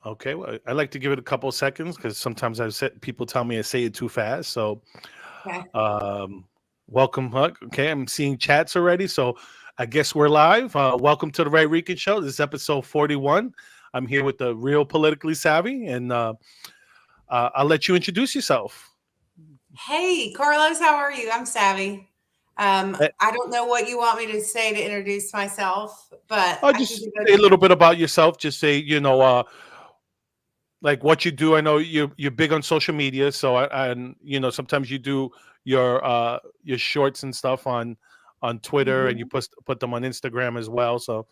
Okay, well, I like to give it a couple of seconds because sometimes I've said people tell me I say it too fast. So, Okay. um, welcome, Huck. Okay, I'm seeing chats already, so I guess we're live. Welcome to the Ray Rican Show. This is episode 41. I'm here with the real politically savvy, and I'll let you introduce yourself. Hey, Carlos, how are you? I'm Savvy. Eh, I don't know what you want me to say to introduce myself, but I'll I can just give say a it. little bit about yourself. Just say, like what you do. I know you're big on social media, so and sometimes you do your shorts and stuff on Twitter, and you Mhm. put them on Instagram as well. So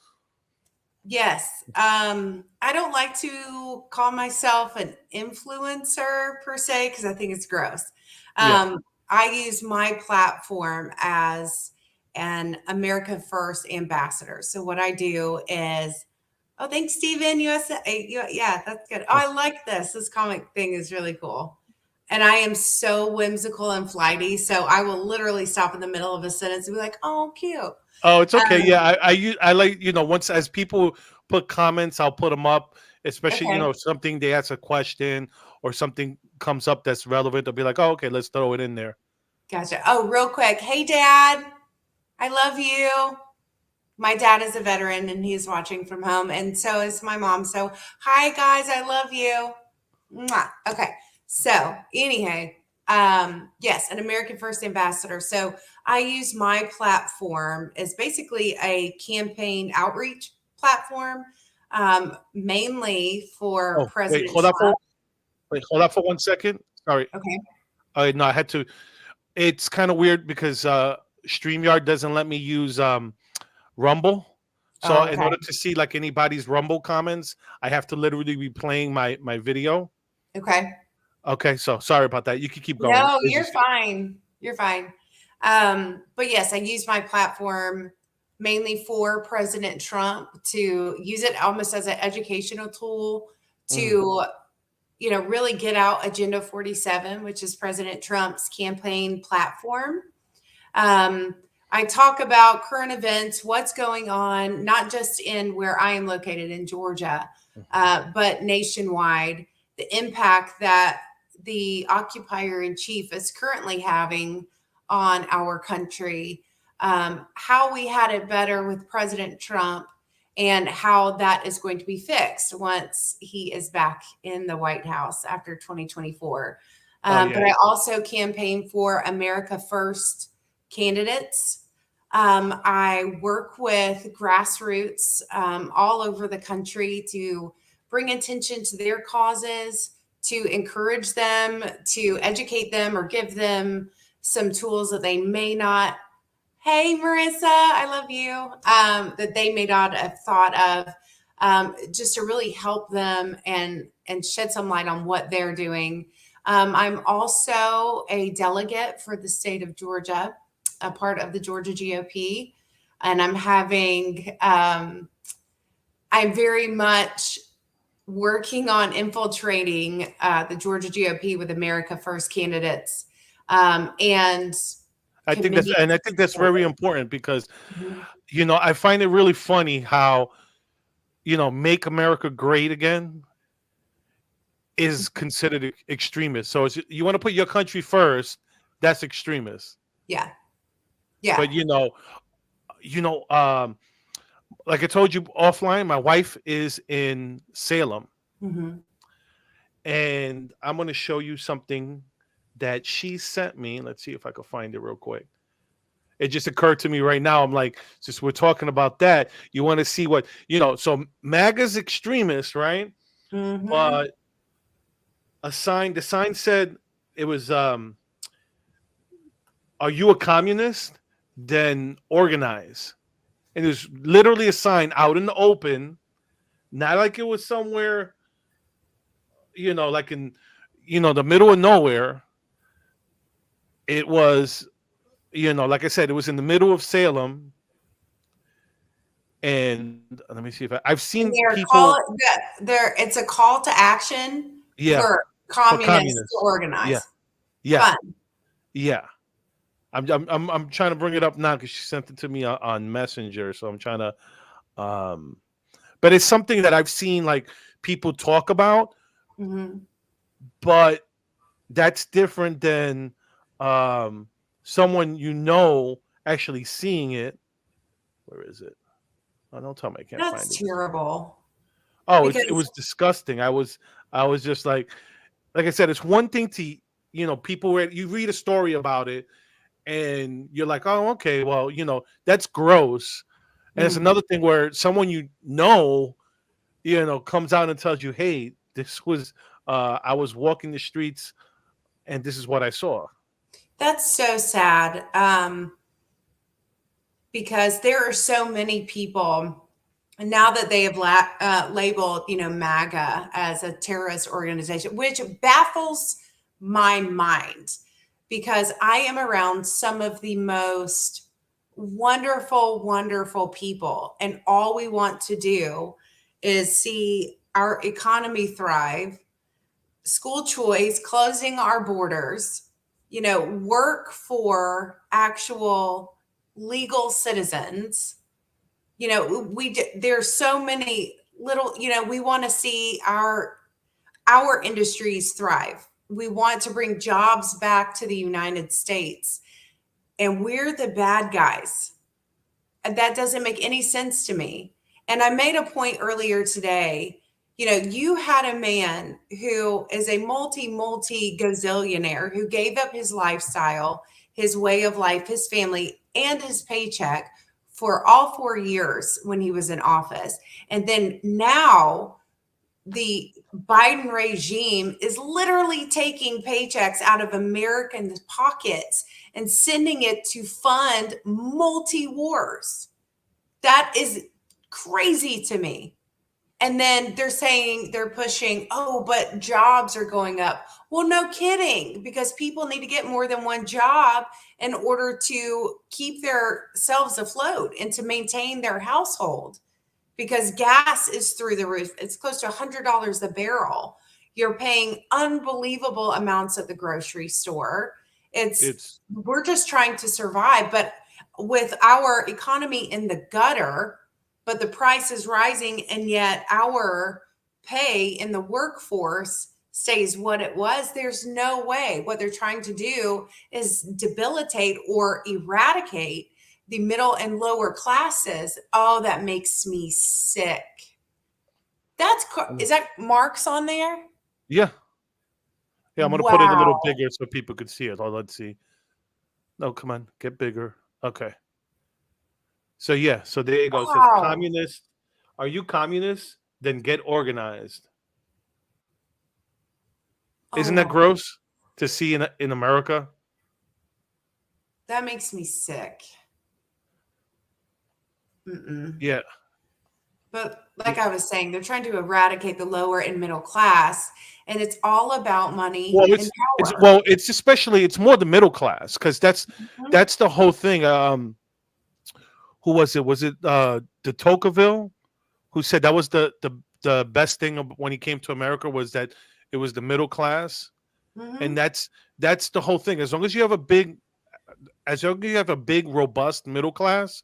Yes. I don't like to call myself an influencer per se because I think it's gross. yeah. I use my platform as an America First ambassador. So what I do is, oh, thanks, Steven. USA. Yeah, that's good. Oh, I like this. This comic thing is really cool. And I am so whimsical and flighty. So I will literally stop in the middle of a sentence and be like, oh, cute. Oh, it's okay. Um, Yeah, I like once as people put comments, I'll put them up. Especially okay. something they ask a question or something comes up that's relevant. They'll be like, oh, okay, let's throw it in there. Gotcha. Oh, real quick. Hey, Dad. I love you. My dad is a veteran and he's watching from home, and so is my mom. So, hi, guys. I love you. Mwah. Okay. So, anyhow, yes, an American First ambassador. So, I use my platform as basically a campaign outreach platform, mainly for Oh, President Trump. wait, hold on for 1 second. Sorry. Okay. No, I had to. It's kind of weird because StreamYard doesn't let me use Rumble. So Oh, in okay. order to see like anybody's Rumble comments, I have to literally be playing my video. Okay. Okay, so sorry about that. You can keep going. No, It's you're just- fine. You're fine. But yes, I use my platform mainly for President Trump to use it almost as an educational tool Mhm. to, really get out Agenda 47, which is President Trump's campaign platform. Um, I talk about current events, what's going on, not just in where I am located in Georgia, but nationwide, the impact that the occupier in chief is currently having on our country, how we had it better with President Trump, and how that is going to be fixed once he is back in the White House after 2024. Oh yeah. But I also campaign for America First candidates. I work with grassroots all over the country to bring attention to their causes, to encourage them, to educate them, or give them some tools that they may not. Hey, Marissa, I love you. That they may not have thought of, just to really help them and shed some light on what they're doing. I'm also a delegate for the state of Georgia, a part of the Georgia GOP, and I'm very much working on infiltrating the Georgia GOP with America First candidates and committee I think that's support. very important because Mhm. I find it really funny how make America great again is considered extremist. So you want to put your country first, that's extremist. Yeah, yeah. But you know, um, like I told you offline, my wife is in Salem, Hmm. and I'm going to show you something that she sent me. Let's see if I can find it real quick. It just occurred to me right now. I'm like, since we're talking about that, you want to see what So MAGA's extremist, right? Hmm. But the sign said it was, "Are you a communist? Then organize." And there's literally a sign out in the open, not like it was somewhere, like in, the middle of nowhere. It was, like I said, it was in the middle of Salem. And let me see if I've seen And they're people, call they're it's a call to action yeah, for for communists to communists. Yeah, organize. yeah, Fun. yeah. I'm trying to bring it up now because she sent it to me on Messenger. So I'm trying to, um, but it's something that I've seen like people talk about, Hmm. but that's different than um, someone actually seeing it. Where is it? Oh, don't tell me I can't find That's it. terrible Oh, it because was disgusting. I was just like I said, it's one thing to people where you read a story about it and you're like, oh, okay, well, that's gross. And it's mhm. another thing where someone comes out and tells you, hey, this was I was walking the streets and this is what I saw. That's so sad. Because there are so many people now that they have labeled, MAGA as a terrorist organization, which baffles my mind because I am around some of the most wonderful, wonderful people, and all we want to do is see our economy thrive, school choice, closing our borders, work for actual legal citizens. There's so many little, we want to see our industries thrive. We want to bring jobs back to the United States, and we're the bad guys. And that doesn't make any sense to me. And I made a point earlier today. You had a man who is a multi gazillionaire who gave up his lifestyle, his way of life, his family, and his paycheck for all 4 years when he was in office. And then now the Biden regime is literally taking paychecks out of Americans' pockets and sending it to fund multi wars. That is crazy to me. And then they're saying they're pushing, oh, but jobs are going up. Well, no kidding, because people need to get more than one job in order to keep themselves afloat and to maintain their household because gas is through the roof. It's close to $100 a barrel. You're paying unbelievable amounts at the grocery store. It's We're just trying to survive, but with our economy in the gutter, but the price is rising, and yet our pay in the workforce stays what it was. There's no way. What they're trying to do is debilitate or eradicate the middle and lower classes. Oh, that makes me sick. Is that Marx on there? yeah, yeah. I'm gonna put it a little Wow. bigger so people could see it. Oh, let's see. No, come on, get bigger. Okay. So yeah, so there you go. It says Wow. communist. Are you communist? Then get organized. Isn't that Oh, gross to see in America? that makes me sick. Mm-mm. Yeah. But like Yeah. I was saying, they're trying to eradicate the lower and middle class, and it's all about money Well, and power. it's more the middle class because that's Mhm. that's the whole thing. Who was it? Was it de Tocqueville who said that was the best thing when he came to America was that it was the middle class, and Mhm. that's the whole thing. As long as you have a big, robust middle class,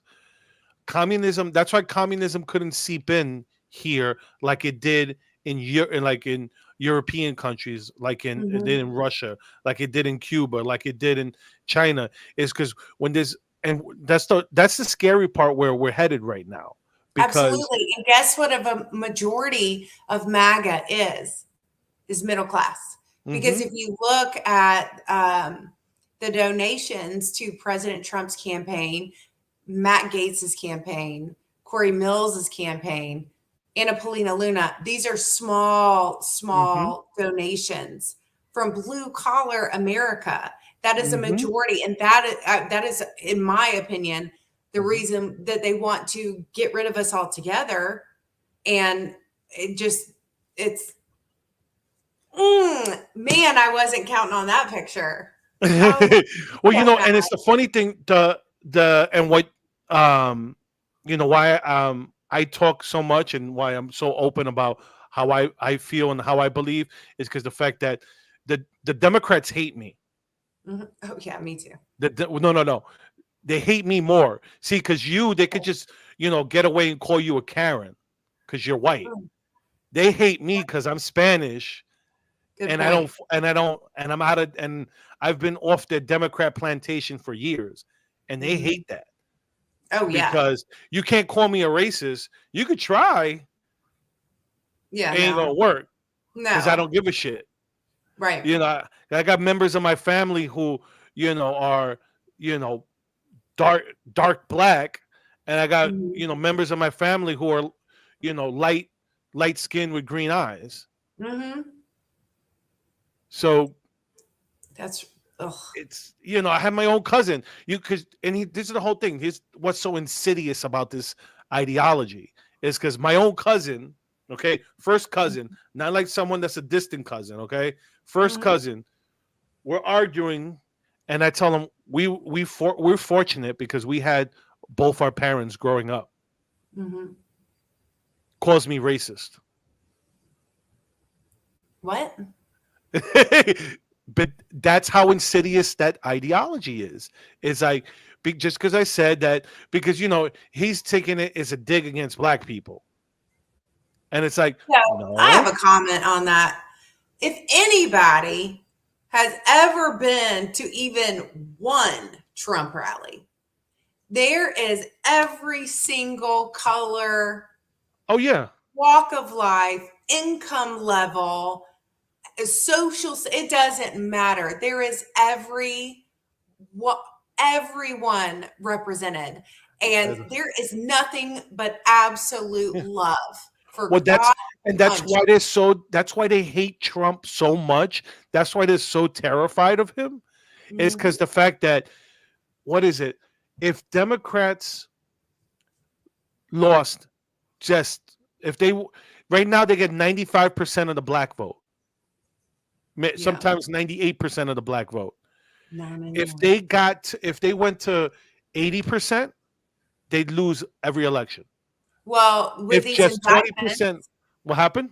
communism. That's why communism couldn't seep in here like it did in European countries, like it did Mhm. in Russia, like it did in Cuba, like it did in China. Is because when there's and that's the scary part where we're headed right now because Absolutely. And guess what of a majority of MAGA is middle class. Because hmm if you look at the donations to President Trump's campaign, Matt Gates's campaign, Corey Mills's campaign, Anna Polina Luna, these are small, hmm small donations from blue collar America. That is a hmm majority, and that is, in my opinion, the hmm reason that they want to get rid of us altogether. And it just, it's man, I wasn't counting on that picture. Oh my well, God, Matt. and it's the funny thing, the and what why I talk so much and why I'm so open about how I feel and how I believe is because the fact that the Democrats hate me. Mhm. Oh yeah, me too. No, no, no, they hate me more. See, because they could just get away and call you a Karen because you're white. Mm, They hate me because I'm Spanish, good and point. I'm out of, and I've been off their Democrat plantation for years, and they Hmm. hate that Oh yeah. because you can't call me a racist. You could try, Yeah. it ain't No. gonna work because I No. don't give a shit. Right. You know, I got members of my family who, are, you know, dark black, and I got, Hmm. members of my family who are, light skinned with green eyes. Hmm. So That's. Ugh. it's, I have my own cousin. This is the whole thing. Here's what's so insidious about this ideology is because my own cousin, okay, first cousin, not like someone that's a distant cousin, okay, first Hmm. cousin, we're arguing, and I tell him we're fortunate because we had both our parents growing up. Hmm. Calls me racist. What? But that's how insidious that ideology is. It's like, just because I said that, because he's taking it as a dig against black people, and it's like, So I have no. a comment on that. If anybody has ever been to even one Trump rally, there is every single color, Oh yeah. walk of life, income level, social, it doesn't matter. There is what everyone represented. And there is nothing but absolute Yeah. love for Well, God and that's country. why that's why they hate Trump so much. That's why they're so terrified of him. Is Mhm. because the fact that, what is it? If Democrats lost, just if they right now they get 95% of the black vote, Yeah, sometimes 98% of the black vote. not If anymore. if they went to 80%, they'd lose every election. Well, If just 20%, what happened?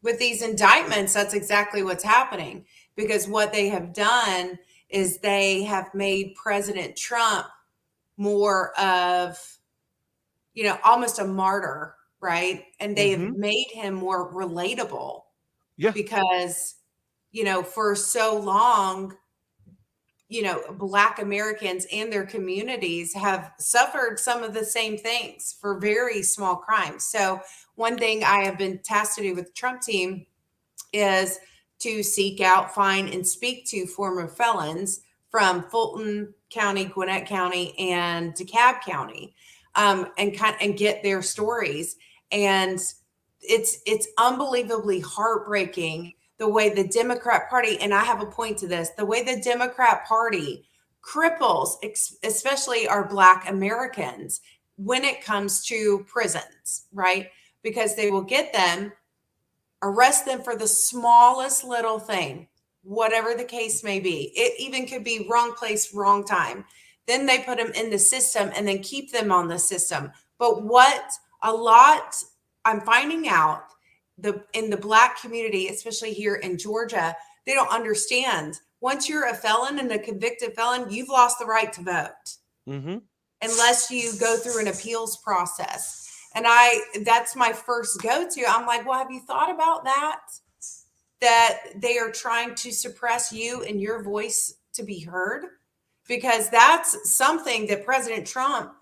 with these indictments, that's exactly what's happening because what they have done is they have made President Trump more of, almost a martyr, right? And they have Mm-hmm. made him more relatable Yeah. because, for so long, Black Americans and their communities have suffered some of the same things for very small crimes. So, one thing I have been tasked to do with the Trump team is to seek out, find, and speak to former felons from Fulton County, Gwinnett County, and DeKalb County, and get their stories. And it's unbelievably heartbreaking the way the Democrat Party, and I have a point to this, the way the Democrat Party cripples, especially our Black Americans, when it comes to prisons, right? Because they will get them, arrest them for the smallest little thing, whatever the case may be. It even could be wrong place, wrong time. Then they put them in the system and then keep them on the system. But what a lot I'm finding out in the Black community, especially here in Georgia, they don't understand. Once you're a felon and a convicted felon, you've lost the right to vote Mm-hmm. unless you go through an appeals process. And that's my first go to. I'm like, well, have you thought about that? That they are trying to suppress you and your voice to be heard? Because that's something that President Trump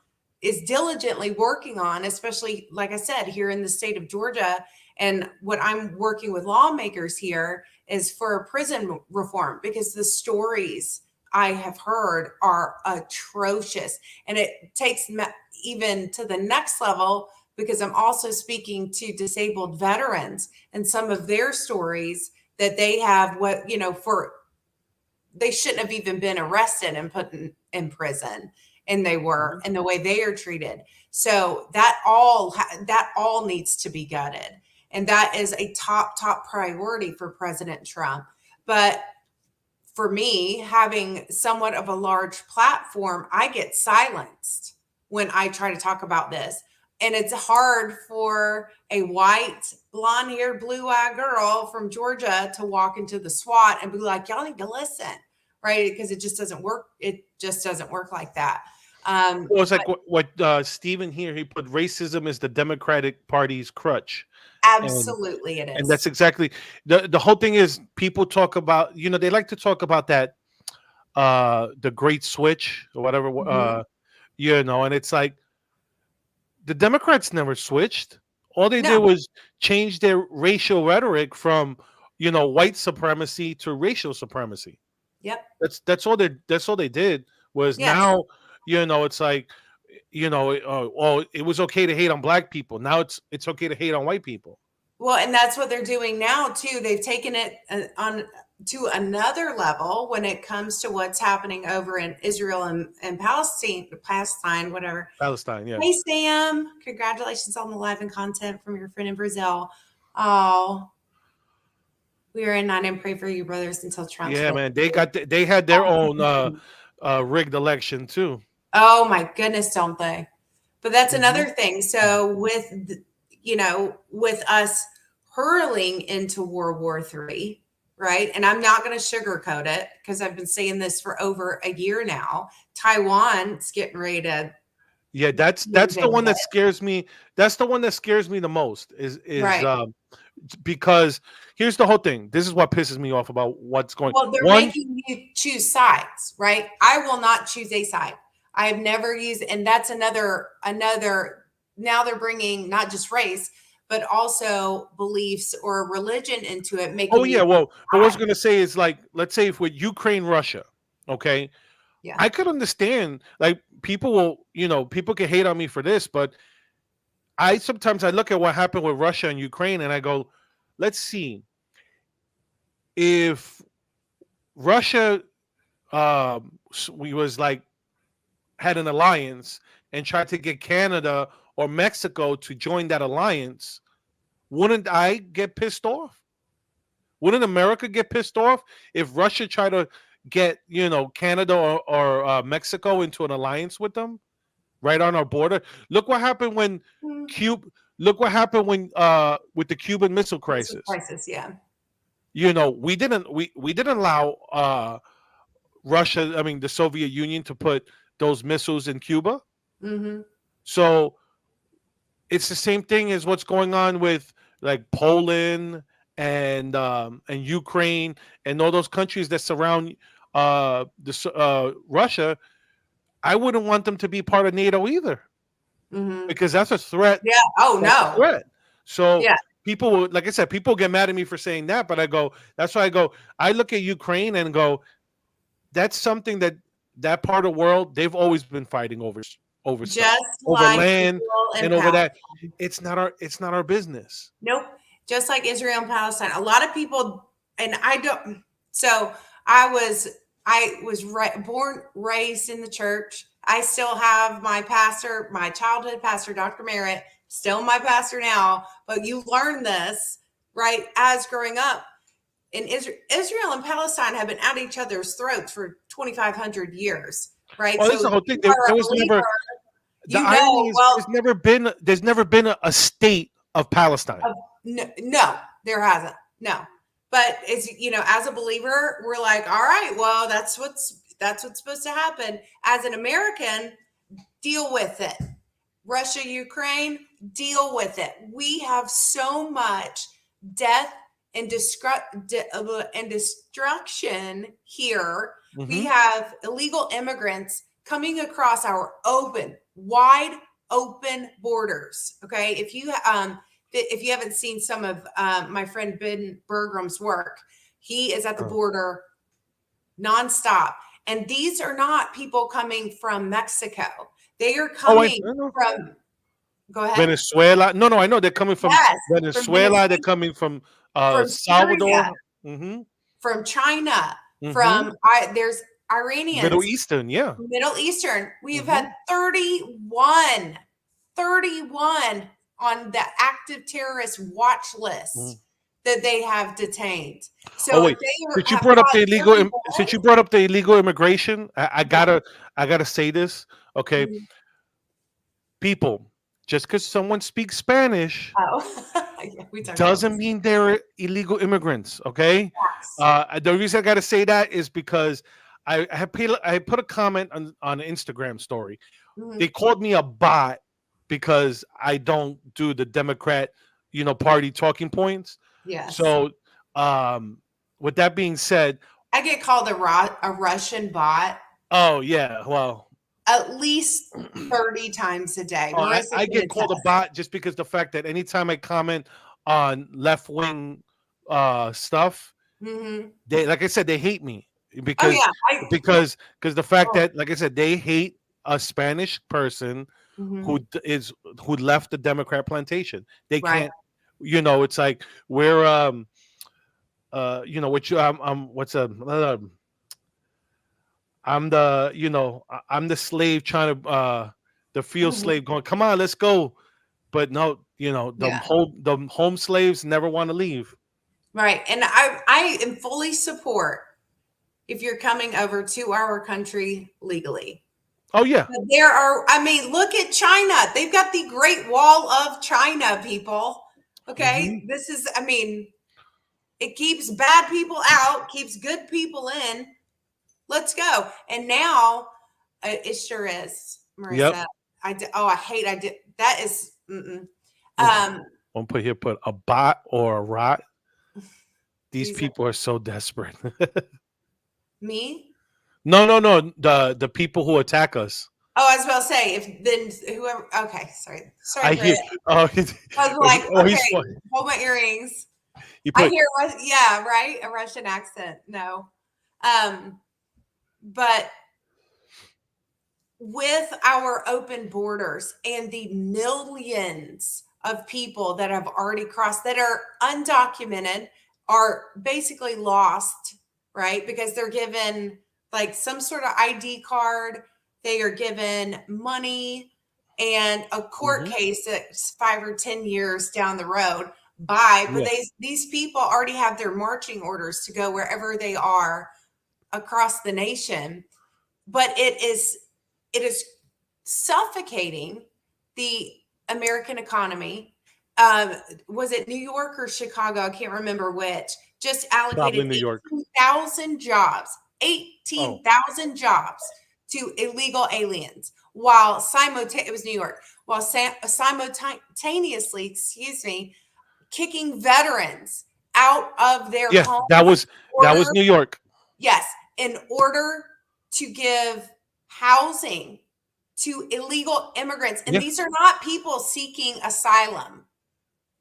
is diligently working on, especially, like I said, here in the state of Georgia. And what I'm working with lawmakers here is for prison reform because the stories I have heard are atrocious. And it takes even to the next level because I'm also speaking to disabled veterans and some of their stories that they have for they shouldn't have even been arrested and put in prison, and they were, Mm-hmm. and the way they are treated. So that all needs to be gutted, and that is a top priority for President Trump. But for me, having somewhat of a large platform, I get silenced when I try to talk about this. And it's hard for a white, blonde haired, blue eyed girl from Georgia to walk into the SWAT and be like, y'all need to listen, right? Because it just doesn't work. It just doesn't work like that. Well, it's But like what Stephen here, he put racism is the Democratic Party's crutch. And absolutely it and is. that's exactly the whole thing is people talk about, they like to talk about that the great switch or whatever, Mhm. and it's like the Democrats never switched. All they did No. was change their racial rhetoric from, white supremacy to racial supremacy. Yep. That's all they did was Yes. now, it's like, it was okay to hate on black people. Now it's okay to hate on white people. Well, and that's what they're doing now too. They've taken it on to another level when it comes to what's happening over in Israel and Palestine, whatever. Palestine, yeah. Hey Sam, congratulations on the live and content from your friend in Brazil. Oh, we are in line and pray for you, brothers, until Trump's Yeah, victory. man. They had their own rigged election too. Oh my goodness, don't they? But that's Hmm. another thing. So with us hurling into World War III, right? And I'm not going to sugarcoat it because I've been saying this for over a year now. Taiwan's getting ready to Yeah, be that's the one invaded. that scares me. That's the one that scares me the most. Is Right. because here's the whole thing. This is what pisses me off about what's going. Well, they're One, making you choose sides, right? I will not choose a side. I have never used, and that's another. Now they're bringing not just race, but also beliefs or religion into it, oh making you yeah, well, but what I was side. gonna say is like, let's say if with Ukraine, Russia, okay, Yeah. I could understand like people can hate on me for this, but I sometimes I look at what happened with Russia and Ukraine and I go, let's see if Russia we was like had an alliance and tried to get Canada or Mexico to join that alliance, wouldn't I get pissed off? Wouldn't America get pissed off if Russia tried to get Canada or Mexico into an alliance with them right on our border? Look what happened when Hmm. Cube. Look what happened when with the Cuban Missile Missile Crisis. crisis. Yeah. We didn't allow Russia, I mean the Soviet Union, to put those missiles in Cuba. Mm-hmm. So it's the same thing as what's going on with like Poland and Ukraine and all those countries that surround Russia. I wouldn't want them to be part of NATO either Mm-hmm. because that's a threat. Yeah. Oh That's a no. threat. So Yeah. like I said, people get mad at me for saying that, but I go. That's why I go. I look at Ukraine and go. That's something that part of the world they've always been fighting over stuff, Just over like land Israel and and over Palestine. that. It's not our business. Nope. Just like Israel and Palestine. A lot of people, and I don't. So I was, born, raised in the church. I still have my pastor, my childhood pastor, Dr. Merritt, still my pastor now. But you learn this, right, as growing up. In Israel and Palestine have been at each other's throats for 2,500 years, right? Well, this is So the if whole thing. you There are a was never believer, the you irony know, is well, there's never been a state of Palestine. No, no, there hasn't. No. But it's as a believer, we're like, all right, well, that's what's supposed to happen. As an American, deal with it. Russia, Ukraine, deal with it. We have so much death and destruction here. We Hmm. have illegal immigrants coming across our wide open borders. Okay, if you haven't seen some of my friend Ben Bergram's work, he is at the border nonstop. And these are not people coming from Mexico. They are Oh, I coming know. from, go ahead. Venezuela. No, no, I know they're coming from Yes, from Venezuela. They're Venezuela, coming from from Syria, Salvador. Hmm. from China, Hmm. there's Middle Iranians, Eastern, yeah. Middle Eastern. We have Hmm. had 31 on the active terrorist watch list that they have detained. Oh So if wait, they since you have brought up caught the every since one, you brought up the illegal immigration, I yeah. gotta say this. Okay, Mhm. people, just because someone speaks Spanish Oh, yeah, we talked about doesn't this. mean they're illegal immigrants. Okay, Facts. the reason I gotta say that is because I put a comment on an Instagram story. They Mhm. called me a bot because I don't do the Democrat, party talking points. Yes. So, um, with that being said, I get called a Russian bot oh yeah, well, at least 30 times a day. oh, Marissa I can get called a attest. bot just because the fact that anytime I comment on left wing stuff, Hmm. they, like I said, they hate me Oh because yeah. because the fact Oh, that, like I said, they hate a Spanish person hmm. who who left the Democrat plantation. They Right. can't, it's like we're which what's a I'm the I'm the slave trying to the field Hmm. slave going, come on, let's go. But no, Yeah. the home slaves never want to leave. Right. And I am fully support if you're coming over to our country legally. Oh yeah. But there are, I mean, look at China. They've got the Great Wall of China, people. Okay. Hmm. This is, I mean, it keeps bad people out, keeps good people in. Let's go. And now it sure is, Yep. Marissa. Oh, I hate, I did. That is, mm-mm. Um, One put here, put a bot or a rot. These these are people are so desperate. me. No, no, no. The people who attack us. Oh, I was about to say, if then whoever, okay, sorry, I Britt. hear. Oh, I was like, oh, he's okay, funny. hold my earrings. He I put. hear, yeah, right, a Russian accent. No, um, but with our open borders and the millions of people that have already crossed that are undocumented are basically lost, right? Because they're given like some sort of ID card, they are given money and a court Mhm. case that's 5 or 10 years down the road by, but Yeah. these people already have their marching orders to go wherever they are across the nation. But it is suffocating the American economy. Um, was it New York or Chicago? I can't remember which. Just allocated Probably New York. 18,000 jobs, Oh, 18,000 jobs to illegal aliens, while it was New York, while simultaneously, excuse me, kicking veterans out of their yeah. homes That was order New York. Yes, in order to give housing to illegal immigrants. And Yeah. these are not people seeking asylum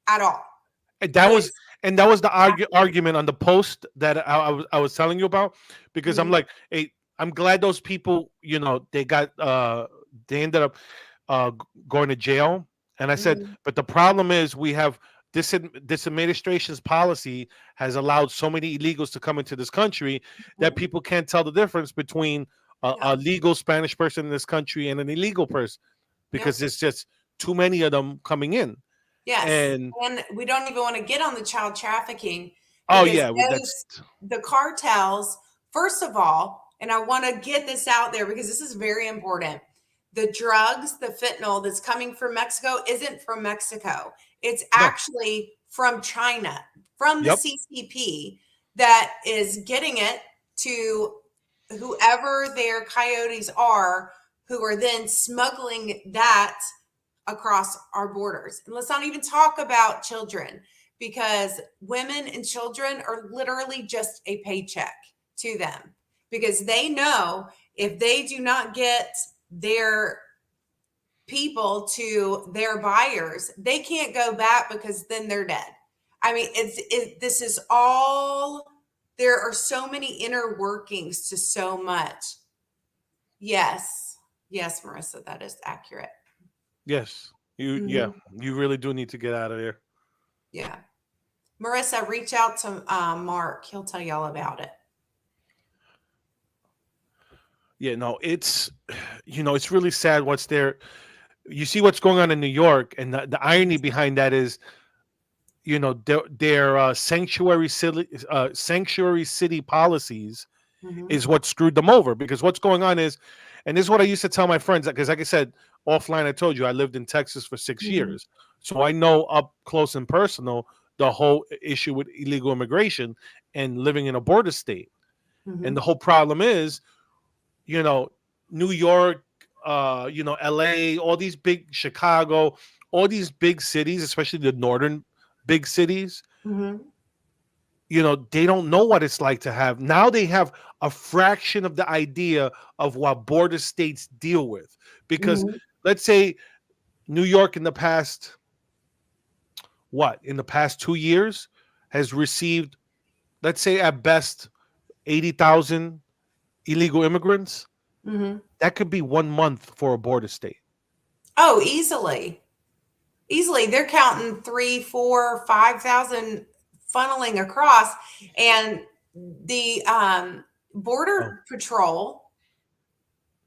at all. And that But was it's and that was the argument on the post that I was telling you about, because I'm mhm, like, hey, I'm glad those people, they ended up going to jail. And I said, mhm, but the problem is we have this administration's policy has allowed so many illegals to come into this country that mhm. people can't tell the difference between a No. legal Spanish person in this country and an illegal person, because Yep. there's just too many of them coming in. Yes. And And we don't even want to get on the child trafficking oh because yeah, that's the cartels, first of all, and I want to get this out there because this is very important. The drugs, the fentanyl that's coming from Mexico isn't from Mexico. It's no. actually from China, from the Yep. CCP that is getting it to whoever their coyotes are, who are then smuggling that across our borders. And let's not even talk about children because women and children are literally just a paycheck to them because they know if they do not get their people to their buyers, they can't go back because then they're dead. I mean, this is all, there are so many inner workings to so much. Yes. Yes, Marissa, that is accurate. Yes. Yeah, Mhm. you really do need to get out of there. Yeah. Marissa, reach out to Mark. He'll tell you all about it. Yeah, no, it's it's really sad what's there. You see what's going on in New York, and the irony behind that is, their sanctuary city policies Hmm. is what screwed them over. Because what's going on is, and this is what I used to tell my friends, because like I said offline, I told you I lived in Texas for 6 years, so I know up close and personal the whole issue with illegal immigration and living in a border state. And Hmm. the whole problem is you know, New York, LA, all these big Chicago, all these big cities, especially the northern big cities, Mhm. they don't know what it's like to have. Now they have a fraction of the idea of what border states deal with. Because Mhm. let's say New York in the past, in the past 2 years has received, let's say at best, 80,000 illegal immigrants. Mhm. That could be 1 month for a border state. Oh, easily. Easily. They're counting 3, 4, 5,000 funneling across, and the Oh, border patrol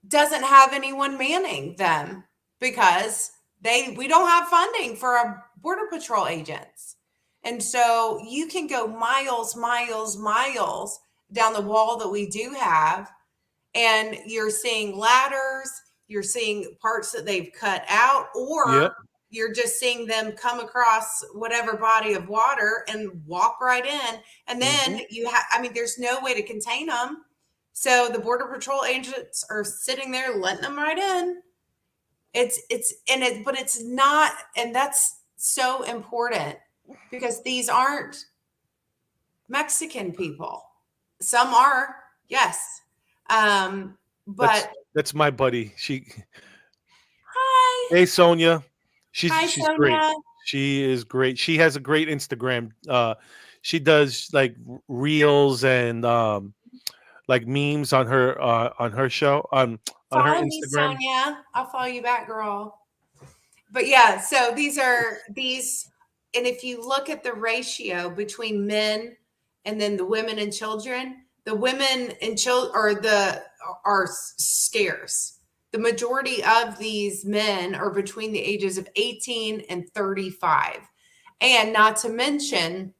doesn't have anyone manning them because we don't have funding for our border patrol agents. And so you can go miles, miles, miles down the wall that we do have, and you're seeing ladders, you're seeing parts that they've cut out, yep. or you're just seeing them come across whatever body of water and walk right in. And then Hmm. I mean, there's no way to contain them. So the border patrol agents are sitting there letting them right in. But it's not, and that's so important because these aren't Mexican people. Some are, yes. That's But that's my buddy. hi, Hey Sonia, she's hi, she's great. Sonia. She is great. She has a great Instagram. She does like reels and like memes on her show on her Follow me, Instagram. Sonia. I'll follow you back, girl. But yeah, so these, and if you look at the ratio between men and then the women and children, the women and children are scarce. The majority of these men are between the ages of 18 and 35. And not to mention,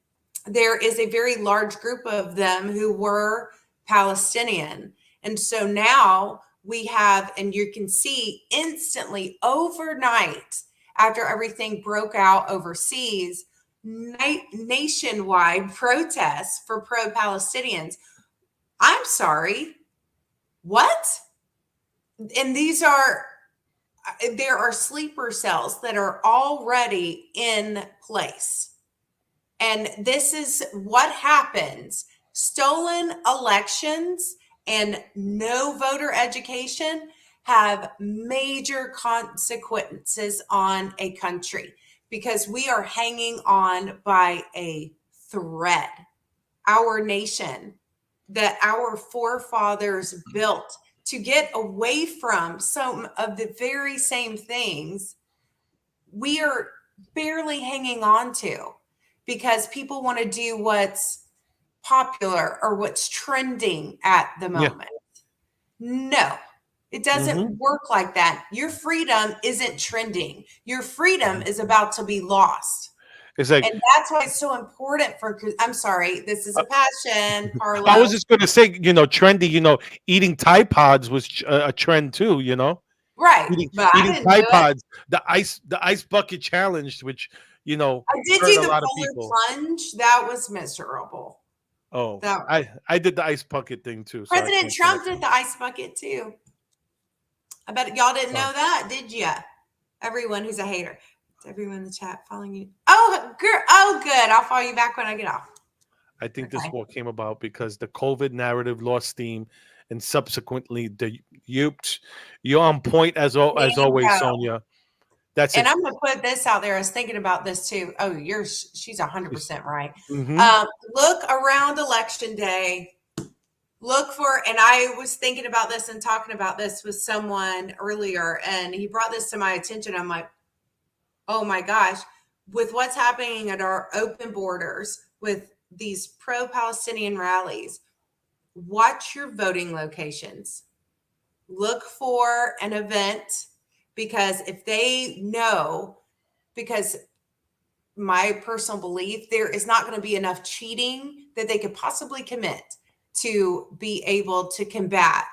there is a very large group of them who were Palestinian. And so now we have, and you can see instantly overnight after everything broke out overseas, nationwide protests for pro Palestinians. I'm sorry, what? And there are sleeper cells that are already in place. And this is what happens. Stolen elections and no voter education have major consequences on a country because we are hanging on by a thread. Our nation that our forefathers built to get away from some of the very same things we are barely hanging on to because people want to do what's popular or what's trending at the Yeah. moment. No, it Hmm. doesn't work like that. Your freedom isn't trending. Your freedom Hmm. is about to be lost. It's like And that's why it's so important I'm sorry, this is uh, a passion, I was Carlo. just gonna say, trendy. Eating Tide Pods was a trend too. Right. Eating But I eating didn't do Tide it. Pods, the ice bucket challenge, which I did hurt do a the lot of polar people. plunge. That was miserable. Oh, That I did the ice bucket thing too, so I President can't say Trump nothing. did the ice bucket too. I bet y'all didn't Oh, know that, did ya? Everyone who's a hater. Is everyone in the chat following you? Oh, girl. Oh, good. I'll follow you back when I get off. I think this Okay. war came about because the COVID narrative lost steam, and subsequently you're on point as always, Bingo. Sonia. That's And it. I'm going to put this out there. I was thinking about this too. Oh, she's 100% right. Mm-hmm. Look around election day. Look for, and I was thinking about this and talking about this with someone earlier, and he brought this to my attention. I'm like, oh my gosh, with what's happening at our open borders, with these pro Palestinian rallies, watch your voting locations. Look for an event because if they know, because my personal belief, there is not going to be enough cheating that they could possibly commit to be able to combat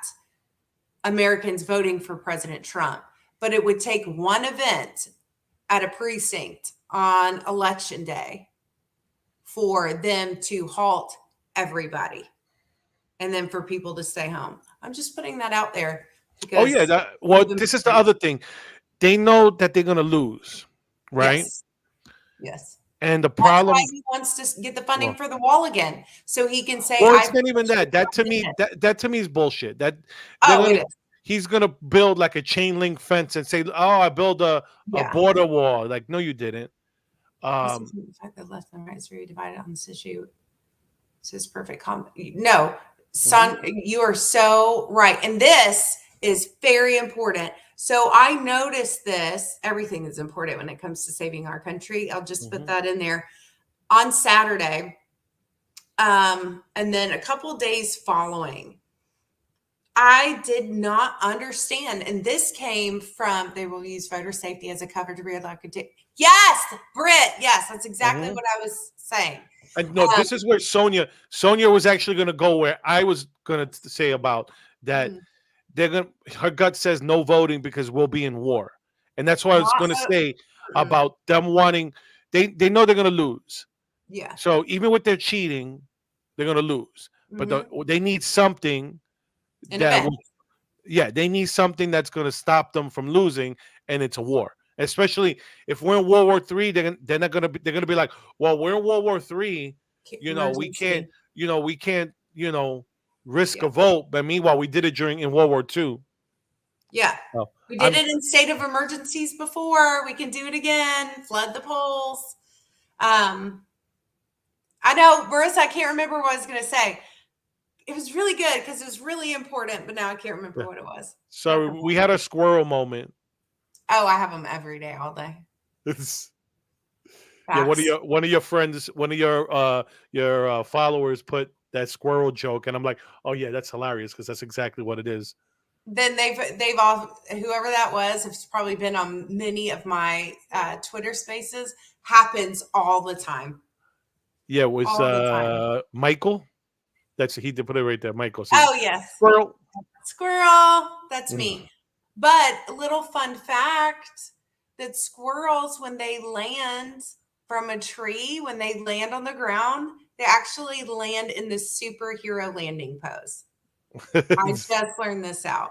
Americans voting for President Trump. But it would take one event at a precinct on election day for them to halt everybody and then for people to stay home. I'm just putting that out there Oh yeah. because Well, we've been this is the other thing. They know that they're gonna lose, right? yes, yes. And the That's why problem, he wants to get the funding well, for the wall again, so he can say, well, "I." it's not even that. That to me is bullshit. That they're Oh, it gonna, is. he's gonna build like a chain link fence and say, "Oh, I built a Yeah. border wall." Like, no, you didn't. This is Um, the fact that left and right is very divided on this issue. This is perfect. No, mhm, son, you are so right, and this is very important. So I noticed this. Everything is important when it comes to saving our country. I'll just put mhm, that in there on Saturday. And then a couple days following, I did not understand. And this came from they will use voter safety as a cover to reelect. Yes, Britt. Yes, that's exactly mhm. what I was saying. And no, Um, this is where Sonia was actually gonna go where I was gonna say about that. mhm. They're gonna, her gut says no voting because we'll be in war, and that's what I was Not gonna so. say Mm-mm. about them wanting. They know they're gonna lose. Yeah. So even with their cheating, they're gonna lose. But Hmm. they need something An that event. will, yeah, they need something that's gonna stop them from losing, and it's a war. Especially if we're in World War III, they're not gonna be, they're gonna be like, well, we're in World War III, we can't, Emergency. we can't, risk a Yeah. vote. But meanwhile, we did it during in World War II. Yeah. So We did I'm it in state of emergencies before. We can do it again. Flood the polls. Um, I know, Marissa, I can't remember what I was going to say. It was really good because it was really important, but now I can't remember yeah. what it was. Sorry, we had a squirrel moment. Oh, I have them every day, all day. It's, yeah, Facts. one of your friends, one of your followers put that squirrel joke, and I'm like, oh yeah, that's hilarious because that's exactly what it is. Then they've all whoever that was has probably been on many of my Twitter spaces. Happens all the time, Yeah, it was all the time. Michael. That's he did put it right there. Michael. See, Oh yes, squirrel. squirrel. That's Mm. me. But a little fun fact that squirrels, when they land from a tree, when they land on the ground, they actually land in the superhero landing pose. I just learned this out.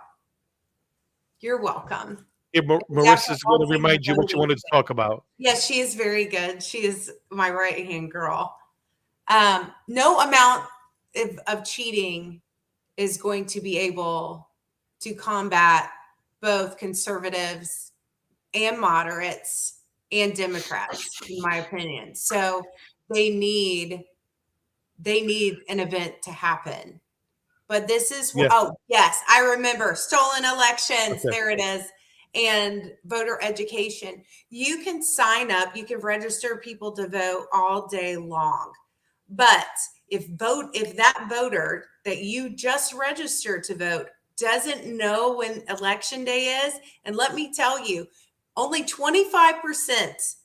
You're welcome. Yeah, Definitely Marissa's going to also the remind you what you voting wanted to thing. talk about. Yes, she is very good. She is my right hand girl. No amount of cheating is going to be able to combat both conservatives and moderates and Democrats, in my opinion. So they need they need an event to happen. But this is Yeah. oh yes, I remember stolen elections. Okay. There it is. And voter education. You can sign up, you can register people to vote all day long. But if that voter that you just registered to vote doesn't know when election day is, and let me tell you, only 25%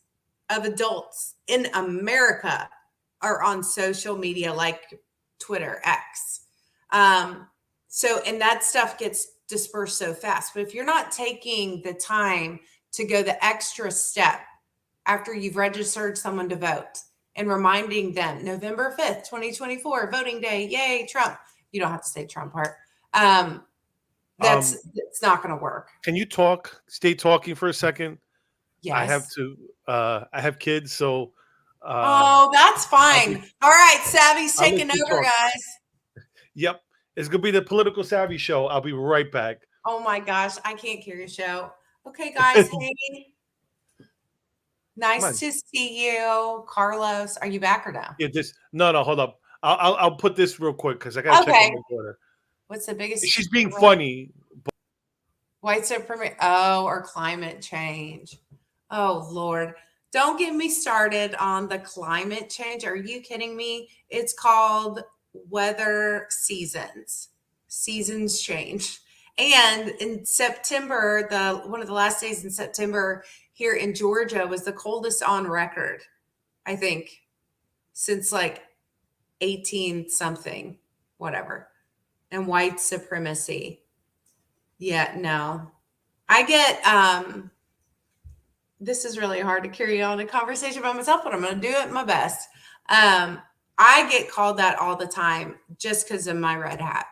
of adults in America are on social media like Twitter, X. And that stuff gets dispersed so fast. But if you're not taking the time to go the extra step after you've registered someone to vote and reminding them November 5th, 2024, voting day, yay, Trump. You don't have to say Trump part. Um, It's not going to work. can you talk? Stay talking for a second. I have Yes. to. I have kids, so Oh, that's I'll fine. be. All right, Savvy's I'll let taking you over, talk. guys. Yep, it's gonna be the political savvy show. I'll be right back. Oh my gosh, I can't carry a show. Okay, guys, hey, Come nice on. to see you. Carlos, are you back or no? Yeah, this. No, no, hold up. I'll put this real quick because I gotta check on Okay. my daughter. What's the biggest She's being funny. white supremacy? Oh, or climate change. Oh, Lord. Don't get me started on the climate change. Are you kidding me? It's called weather seasons. Seasons change. And in September, the one of the last days in September here in Georgia was the coldest on record, I think, since like 18 something, whatever. And white supremacy. Yeah, no. I get this is really hard to carry on a conversation by myself, but I'm going to do it my best. I get called that all the time just because of my red hat.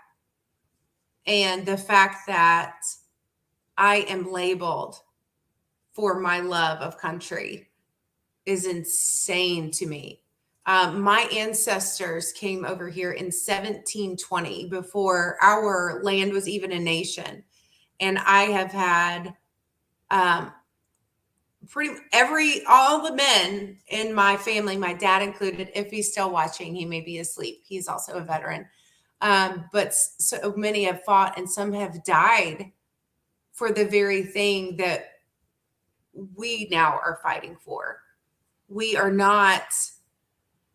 And the fact that I am labeled for my love of country is insane to me. My ancestors came over here in 1720 before our land was even a nation. And I have had um, all the men in my family, my dad included, if he's still watching, he may be asleep. He's also a veteran. But so many have fought and some have died for the very thing that we now are fighting for. We are not,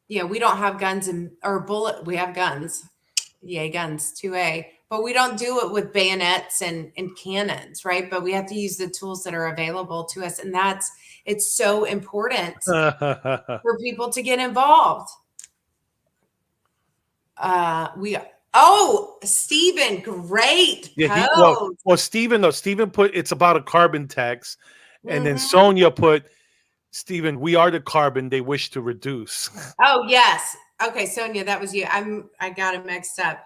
we don't have guns or bullet. We have guns. Yay, guns, 2A. But we don't do it with bayonets and cannons, right? But we have to use the tools that are available to us. And it's so important for people to get involved. Stephen, great Yeah, post. well, Stephen, though, Stephen put it's about a carbon tax, and then Mhm. Sonia put, Stephen, we are the carbon they wish to reduce. Oh, yes. Okay, Sonia, that was you. I got it mixed up.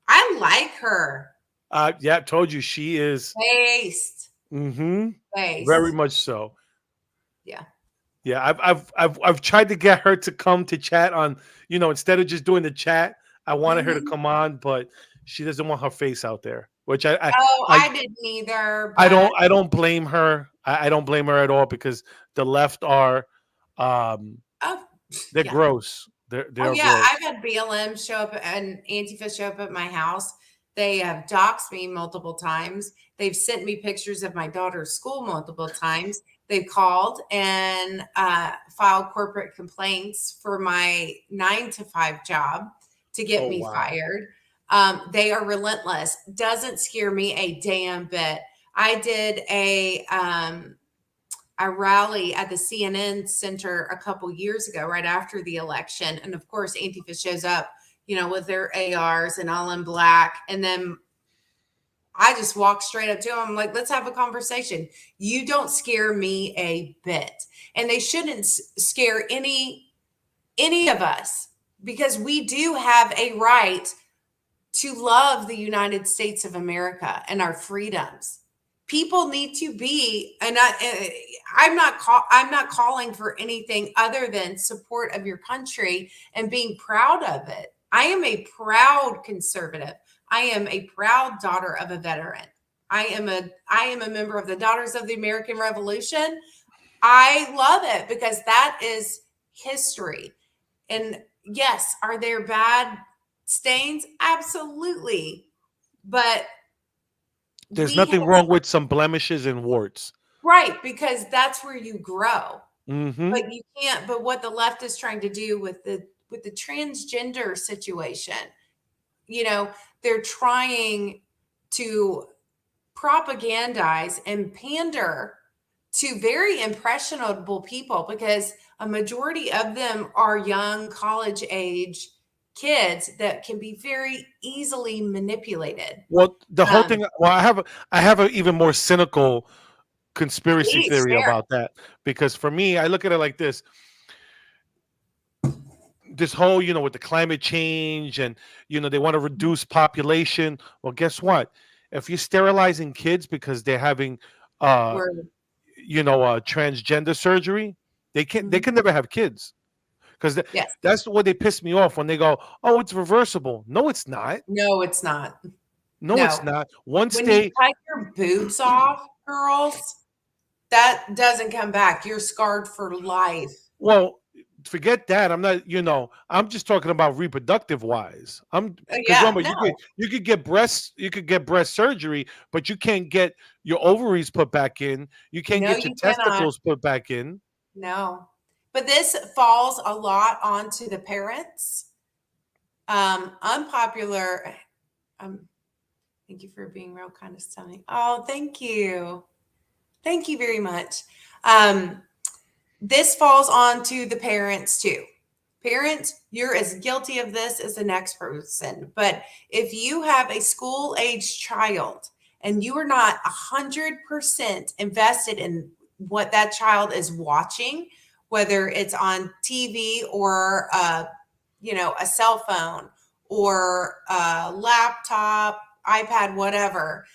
I like her. Yeah, told you she is. Based. Very Based. much so. Yeah. Yeah, I've tried to get her to come to chat on, instead of just doing the chat, I wanted her to Mhm. come on, but she doesn't want her face out there, which Oh, I I didn't either, I but don't blame her. I don't blame her at all because the left are, um oh, they're yeah. gross. Oh, They're yeah. I've gross. had BLM show up and Antifa show up at my house. They have doxed me multiple times. They've sent me pictures of my daughter's school multiple times. They've called and filed corporate complaints for my 9 to 5 job to get Oh me wow. fired. They are relentless. Doesn't scare me a damn bit. I did a rally at the CNN Center a couple years ago, right after the election. And of course, Antifa shows up, with their ARs and all in black. And then I just walked straight up to them. I'm like, let's have a conversation. You don't scare me a bit. And they shouldn't scare any of us because we do have a right to love the United States of America and our freedoms. People need to be, and I'm not calling for anything other than support of your country and being proud of it. I am a proud conservative. I am a proud daughter of a veteran. I am a member of the Daughters of the American Revolution. I love it because that is history. And yes, are there bad stains? Absolutely. But There's we have, nothing wrong with some blemishes and warts. right, because that's where you grow. Mm-hmm. But you can't, but what the left is trying to do with the transgender situation, they're trying to propagandize and pander to very impressionable people because a majority of them are young college age kids that can be very easily manipulated. Well, the whole Um, thing. Well, I have an even more cynical conspiracy Please theory share. about that because for me, I look at it like this: this whole, with the climate change and they want to reduce population. Well, guess what? If you're sterilizing kids because they're having, uh, We're transgender surgery, they Mhm. can never have kids because Yes. that's what they piss me off when they go, "Oh, it's reversible." No, it's not. No, it's not. No, it's No. not. Once When you they cut your boobs off, girls, that doesn't come back. You're scarred for life. Well, forget that. I'm not, I'm just talking about reproductive wise. I'm Oh, because yeah. remember, No. you could get breast surgery, but you can't get your ovaries put back in. You can't No, get your you cannot. testicles put back in. No. But this falls a lot onto the parents. Unpopular. Um, Thank you for being real kind of stunning. Oh, thank you. Thank you very much. Um, this falls on to the parents too. Parents, you're as guilty of this as the next person. But if you have a school age child and you are not 100% invested in what that child is watching, whether it's on TV or a cell phone or a laptop iPad, whatever.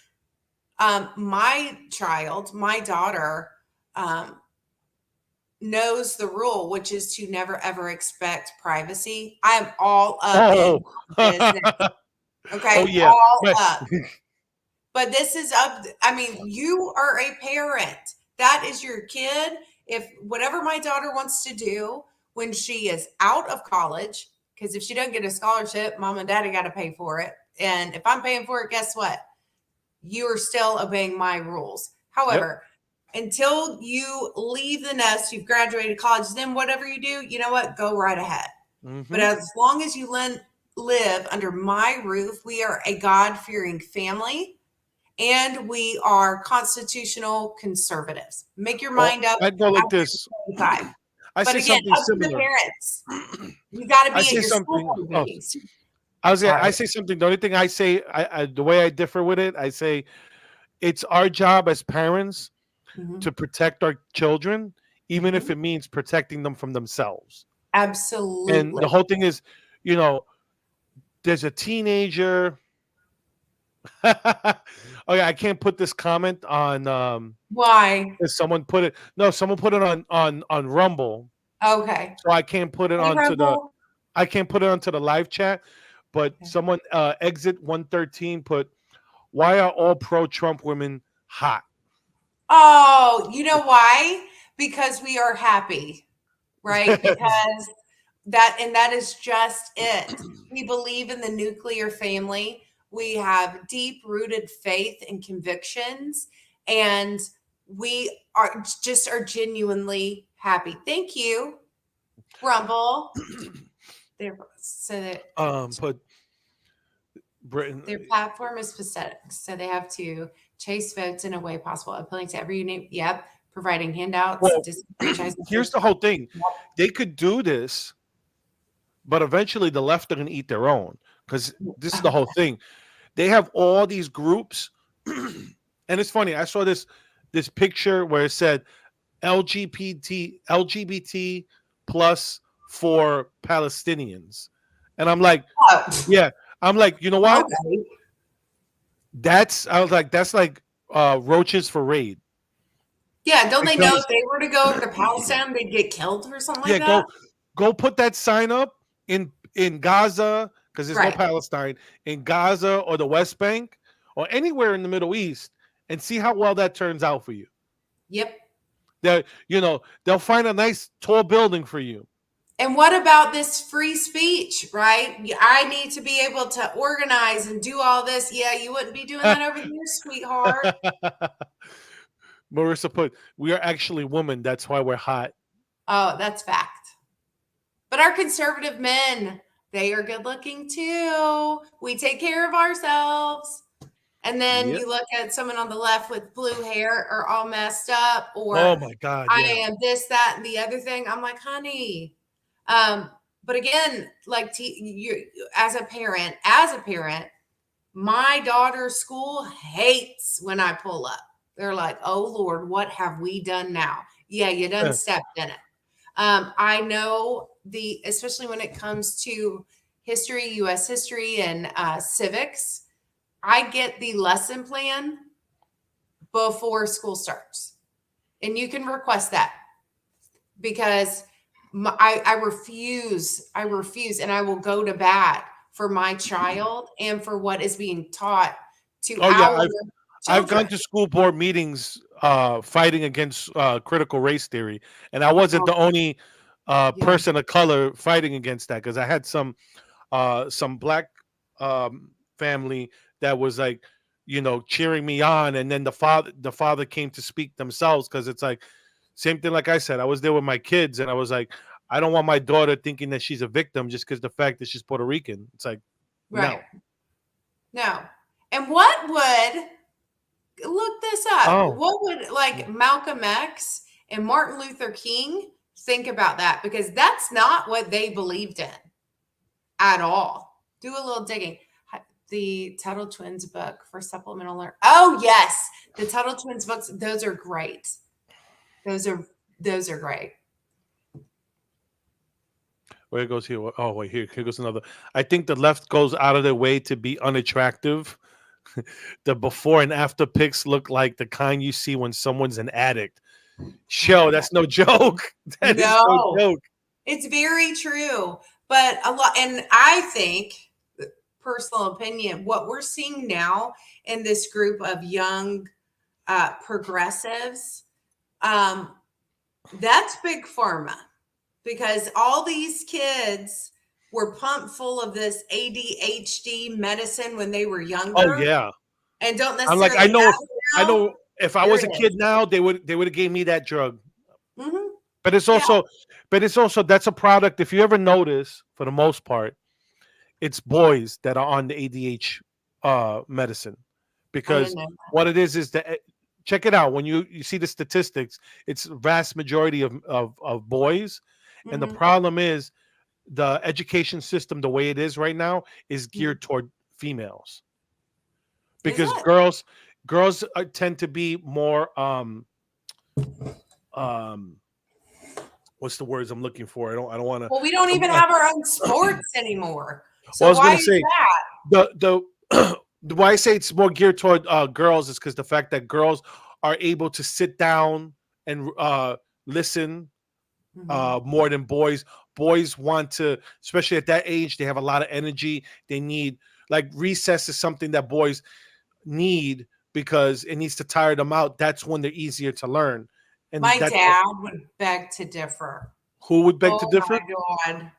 My daughter, um, knows the rule, which is to never ever expect privacy. I am all up Oh, in business. oh Okay, yeah, all but up. But this is up. I mean, you are a parent. That is your kid. If whatever my daughter wants to do when she is out of college, because if she doesn't get a scholarship, mom and daddy got to pay for it. And if I'm paying for it, guess what? You are still obeying my rules. yep. However, until you leave the nest, you've graduated college, then whatever you do, you know what? Go right ahead. But Hmm. as long as you live under my roof, we are a God fearing family and we are constitutional conservatives. Make your Oh, mind up I'd go like after this. you're 25. I But say again, something up to the similar. parents. You got to I be at say your school something. board Oh, meetings. I Sorry. say something. The only thing I say, the way I differ with it, I say it's our job as parents Mhm. to protect our children, even if Mhm. it means protecting them from themselves. And Absolutely. the whole thing is, you know, there's a teenager. Oh yeah, I can't put this comment on. Why? If someone put it, no, someone put it on Rumble, Okay. so I can't put it Hey, onto the. Rumble. I can't put it onto the live chat. But Okay. someone exit 113 put, "Why are all pro Trump women hot?" Oh, you know why? Because we are happy, right? Because that is just it. We believe in the nuclear family. We have deep rooted faith and convictions, and we are genuinely happy. Thank you, Rumble. So that Put Britain. their platform is pathetic. So they have to chase votes in a way possible, appealing to every unique. Yep, providing handouts, Well, disenfranchising here's first. the whole thing. They could do this, but eventually the left are going to eat their own, because this is the whole thing. They have all these groups, and it's funny. I saw this picture where it said LGBT plus for Palestinians, and I'm like, Oh, yeah, I'm like, you know what? okay. I was like, that's like roaches for raid, Yeah, don't they know because if they were to go over to Palestine, they'd get killed or something like yeah, that? go put that sign up in Gaza, because there's no Right. Palestine, in Gaza or the West Bank or anywhere in the Middle East, and see how well that turns out for you. Yep. They'll find a nice tall building for you. And what about this free speech, right? I need to be able to organize and do all this. Yeah, you wouldn't be doing that over there, sweetheart. Marissa put, we are actually women. That's why we're hot. Oh, that's fact. But our conservative men, they are good looking too. We take care of ourselves. And then Yep. you look at someone on the left with blue hair or all messed up, Oh or my God. I Yeah. am this, that, and the other thing. I'm like, honey. But again, like you, as a parent, my daughter's school hates when I pull up. They're like, oh Lord, what have we done now? Yeah, you done stepped in it. I know especially when it comes to history, US history, and civics, I get the lesson plan before school starts. And you can request that because I refuse, and I will go to bat for my child and for what is being taught to Oh yeah. our I've gone children. to school board meetings fighting against critical race theory, and I wasn't Oh, the only yeah, person of color fighting against that, because I had some black family that was like, cheering me on, and then the father came to speak themselves, because it's like same thing. Like I said, I was there with my kids, and I was like, I don't want my daughter thinking that she's a victim just because the fact that she's Puerto Rican. It's like, right. no. No. And what would look this up? Oh, What would like Malcolm X and Martin Luther King think about that? Because that's not what they believed in at all. Do a little digging. The Tuttle Twins book for supplemental learn. Oh yes, the Tuttle Twins books. Those are great. Those are those are great. where it goes here? Oh wait, here goes another. I think the left goes out of their way to be unattractive the before and after pics look like the kind you see when someone's an addict. Oh my Show, God. that's no joke. That is no No, joke. it's very true. But a lot, and I think, personal opinion, what we're seeing now in this group of young progressives, um, that's big pharma, because all these kids were pumped full of this ADHD medicine when they were Oh younger yeah. and don't I'm like, necessarily have it I now. know if I Here was it a is. kid now, they would have gave me that drug. Hmm. But it's Yeah, also, that's a product. If you ever notice, for the most part, it's boys that are on the ADH medicine, I didn't because know. what it is that, check it out, when you see the statistics, it's vast majority of boys, and the Hmm. problem is the education system the way it is right now is geared toward females, Is because it? girls tend to be more um what's the words I'm looking for? I don't want to. Well, we don't even have our own sports anymore. Well, I So was why gonna is say that? the why I say it's more geared toward girls is because the fact that girls are able to sit down and listen Hmm. more than boys. Boys want to, especially at that age, they have a lot of energy. They need, like, recess is something that boys need because it needs to tire them out. That's when they're easier to learn, and My that's dad would beg to differ. who would beg to Oh differ. my God.